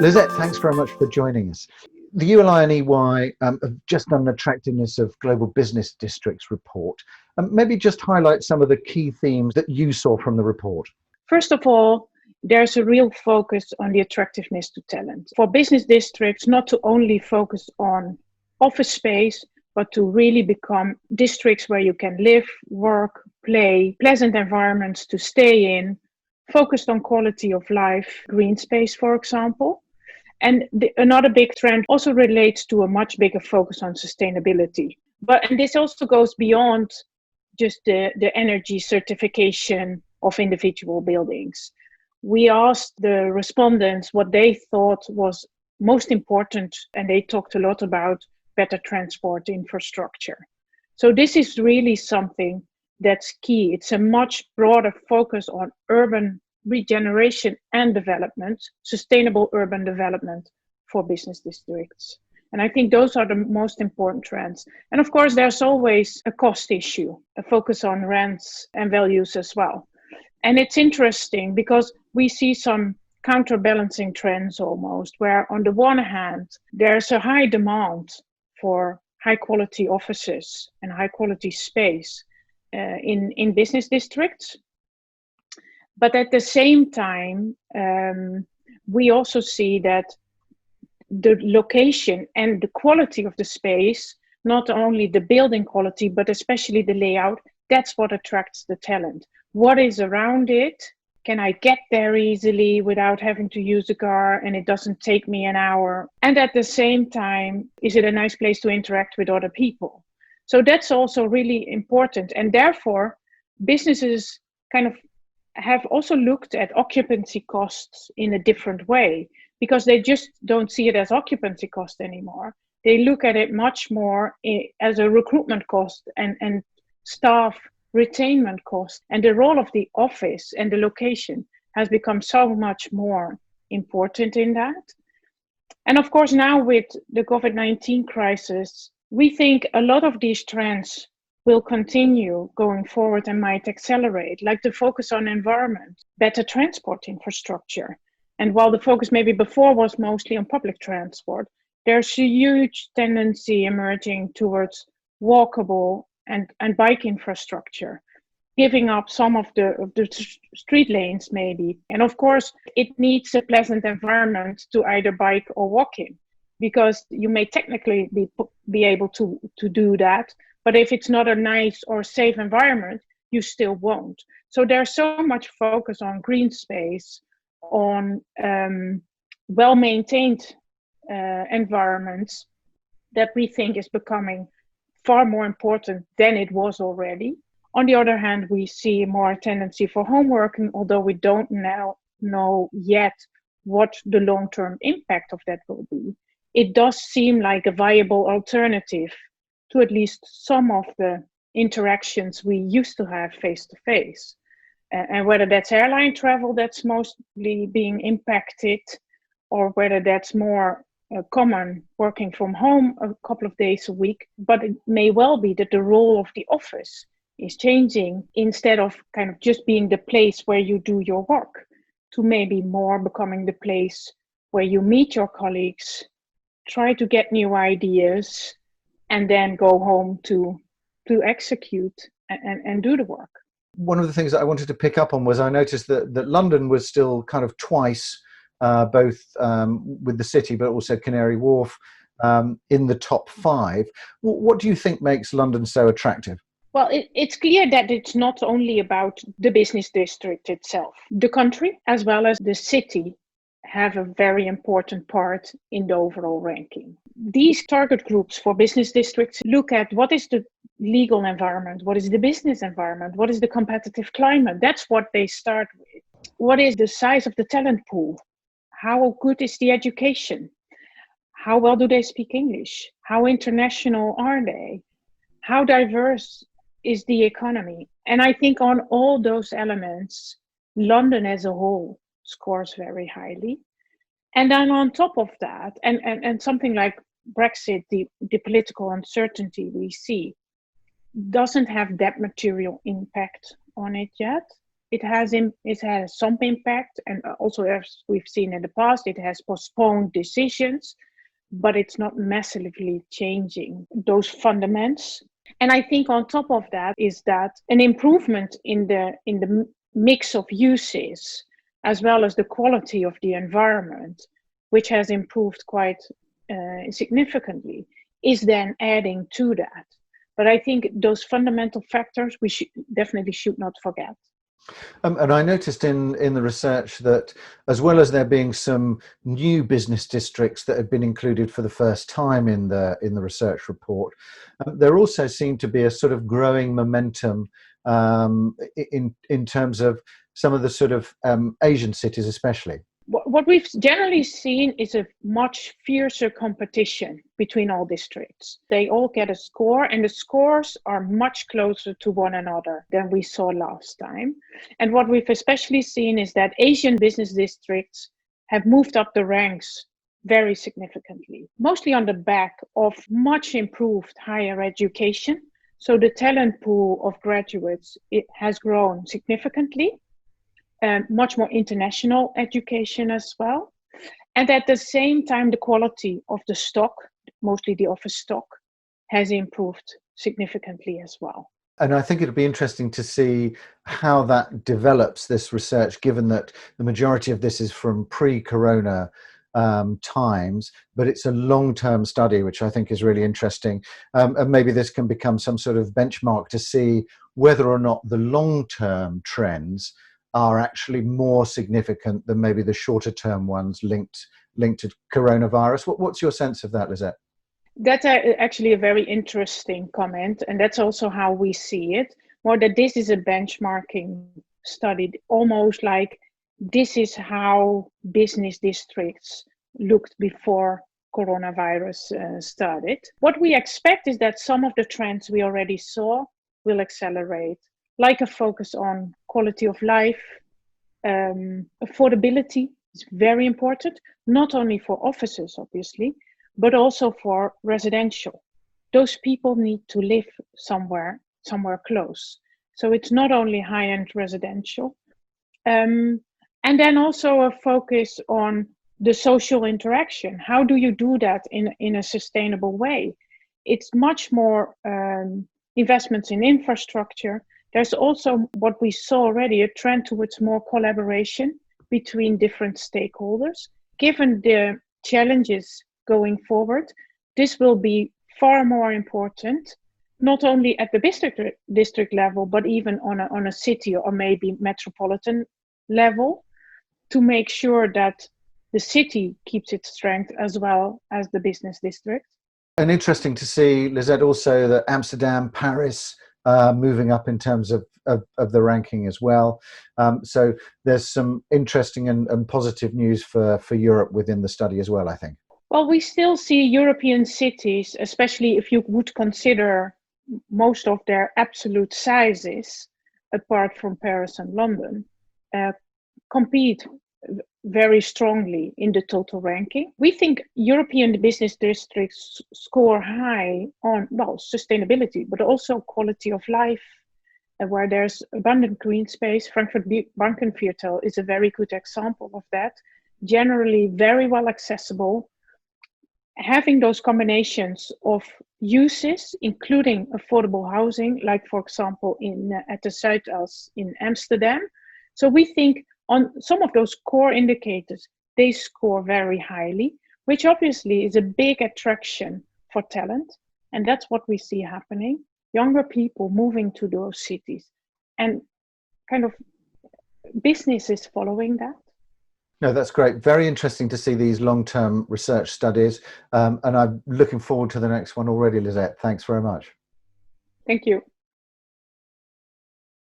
Lizette, thanks very much for joining us. The ULI and EY have just done an attractiveness of global business districts report. Maybe just highlight some of the key themes that you saw from the report. First of all, there's a real focus on the attractiveness to talent. For business districts, not to only focus on office space, but to really become districts where you can live, work, play, pleasant environments to stay in, focused on quality of life, green space, for example. And another big trend also relates to a much bigger focus on sustainability. And this also goes beyond just the energy certification of individual buildings. We asked the respondents what they thought was most important, and they talked a lot about better transport infrastructure. So this is really something that's key. It's a much broader focus on urban regeneration and development, sustainable urban development for business districts. And I think those are the most important trends. And of course, there's always a cost issue, a focus on rents and values as well. And it's interesting because we see some counterbalancing trends almost, where on the one hand, there's a high demand for high quality offices and high quality space in business districts. But at the same time, we also see that the location and the quality of the space, not only the building quality, but especially the layout, that's what attracts the talent. What is around it? Can I get there easily without having to use a car and it doesn't take me an hour? And at the same time, is it a nice place to interact with other people? So that's also really important. And therefore, businesses kind of have also looked at occupancy costs in a different way, because they just don't see it as occupancy cost anymore. They look at it much more as a recruitment cost and staff retainment cost. And the role of the office and the location has become so much more important in that. And of course, now with the COVID-19 crisis, we think a lot of these trends will continue going forward and might accelerate, like the focus on environment, better transport infrastructure. And while the focus maybe before was mostly on public transport, there's a huge tendency emerging towards walkable and bike infrastructure, giving up some of the street lanes maybe. And of course, it needs a pleasant environment to either bike or walk in, because you may technically be able to do that, but if it's not a nice or safe environment, you still won't. So there's so much focus on green space, on well-maintained environments, that we think is becoming far more important than it was already. On the other hand, we see more tendency for home working, although we don't now know yet what the long-term impact of that will be. It does seem like a viable alternative to at least some of the interactions we used to have face-to-face. And whether that's airline travel that's mostly being impacted, or whether that's more common working from home a couple of days a week. But it may well be that the role of the office is changing, instead of kind of just being the place where you do your work, to maybe more becoming the place where you meet your colleagues, try to get new ideas, and then go home to execute and do the work. One of the things that I wanted to pick up on was I noticed that London was still kind of twice, both with the city, but also Canary Wharf, in the top 5. What do you think makes London so attractive? Well, it's clear that it's not only about the business district itself. The country, as well as the city, have a very important part in the overall ranking. These target groups for business districts look at what is the legal environment, what is the business environment, what is the competitive climate. That's what they start with. What is the size of the talent pool? How good is the education? How well do they speak English? How international are they? How diverse is the economy? And I think on all those elements, London as a whole scores very highly. And then on top of that, and something like Brexit, the political uncertainty we see, doesn't have that material impact on it yet. it has some impact, and also, as we've seen in the past, it has postponed decisions, but it's not massively changing those fundamentals. And I think on top of that is that an improvement in the mix of uses, as well as the quality of the environment, which has improved quite significantly, is then adding to that. But I think those fundamental factors we definitely should not forget. And I noticed in the research that, as well as there being some new business districts that had been included for the first time in the research report, there also seemed to be a sort of growing momentum in terms of some of the sort of Asian cities, especially. What we've generally seen is a much fiercer competition between all districts. They all get a score, and the scores are much closer to one another than we saw last time. And what we've especially seen is that Asian business districts have moved up the ranks very significantly, mostly on the back of much improved higher education. So the talent pool of graduates, it has grown significantly. Much more international education as well. And at the same time, the quality of the stock, mostly the office stock, has improved significantly as well. And I think it'd be interesting to see how that develops, this research, given that the majority of this is from pre-corona times, but it's a long-term study, which I think is really interesting. And maybe this can become some sort of benchmark to see whether or not the long-term trends are actually more significant than maybe the shorter term ones linked to coronavirus. What's your sense of that, Lisette? That's actually a very interesting comment, and that's also how we see it. More that this is a benchmarking study, almost like this is how business districts looked before coronavirus started. What we expect is that some of the trends we already saw will accelerate, like a focus on quality of life. Affordability is very important, not only for offices, obviously, but also for residential. Those people need to live somewhere close. So it's not only high-end residential. And then also a focus on the social interaction. How do you do that in a sustainable way? It's much more investments in infrastructure. There's also, what we saw already, a trend towards more collaboration between different stakeholders. Given the challenges going forward, this will be far more important, not only at the district level, but even on a city or maybe metropolitan level, to make sure that the city keeps its strength as well as the business district. And interesting to see, Lisette, also that Amsterdam, Paris, moving up in terms of the ranking as well. So there's some interesting and positive news for Europe within the study as well, I think. Well, we still see European cities, especially if you would consider most of their absolute sizes, apart from Paris and London, compete very strongly in the total ranking. We think European business districts score high on, well, sustainability, but also quality of life, where there's abundant green space. Frankfurt Bankenviertel is a very good example of that. Generally very well accessible. Having those combinations of uses, including affordable housing, like for example at the Zuidas in Amsterdam. So we think on some of those core indicators, they score very highly, which obviously is a big attraction for talent. And that's what we see happening. Younger people moving to those cities, and kind of businesses following that. No, that's great. Very interesting to see these long-term research studies. And I'm looking forward to the next one already, Lisette. Thanks very much. Thank you.